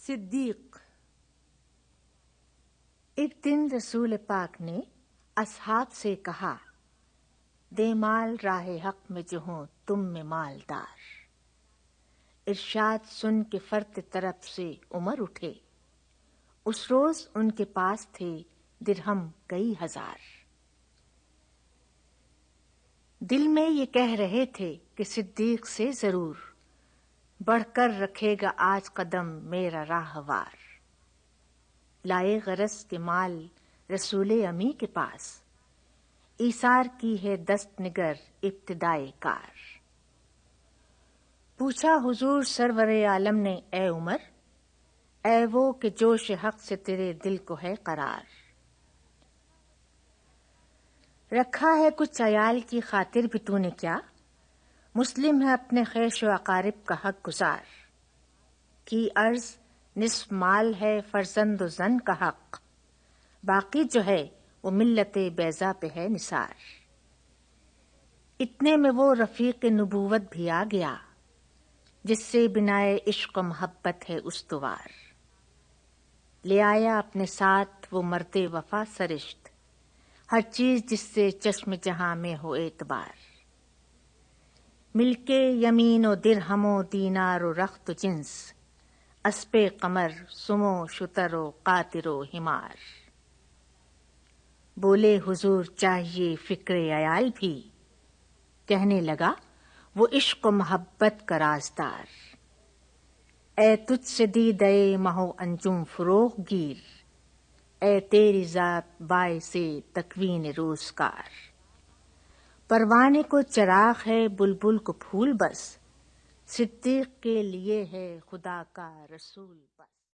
صدیق۔ ایک دن رسول پاک نے اصحاب سے کہا، دے مال راہ حق میں جو ہوں تم میں مالدار۔ ارشاد سن کے فرد طرف سے عمر اٹھے، اس روز ان کے پاس تھے درہم کئی ہزار۔ دل میں یہ کہہ رہے تھے کہ صدیق سے ضرور بڑھ کر رکھے گا آج قدم میرا راہوار۔ لائے غرض کے مال رسول امی کے پاس، ایثار کی ہے دست نگر ابتدائے کار۔ پوچھا حضور سرور عالم نے، اے عمر، اے وہ کہ جوش حق سے تیرے دل کو ہے قرار۔ رکھا ہے کچھ عیال کی خاطر بھی تو نے کیا، مسلم ہے اپنے خیش و اقارب کا حق گزار۔ کی عرض نصف مال ہے فرزند و زن کا حق، باقی جو ہے وہ ملت بیضا پہ ہے نثار۔ اتنے میں وہ رفیق نبوت بھی آ گیا، جس سے بنائے عشق و محبت ہے استوار۔ لے آیا اپنے ساتھ وہ مرد وفا سرشت، ہر چیز جس سے چشم جہاں میں ہو اعتبار۔ مل کے یمین و درہم و دینار و رخت و جنس، اسپِ قمر سمو شتر و قاطر و حمار۔ بولے حضور چاہیے فکر عیال بھی، کہنے لگا وہ عشق و محبت کا رازدار۔ اے تجھ سے دیدہ مہ و انجم فروغ گیر، اے تیری ذات باعث تکوین روزگار۔ پروانے کو چراغ ہے بلبل کو پھول بس، صدیق کے لیے ہے خدا کا رسول بس۔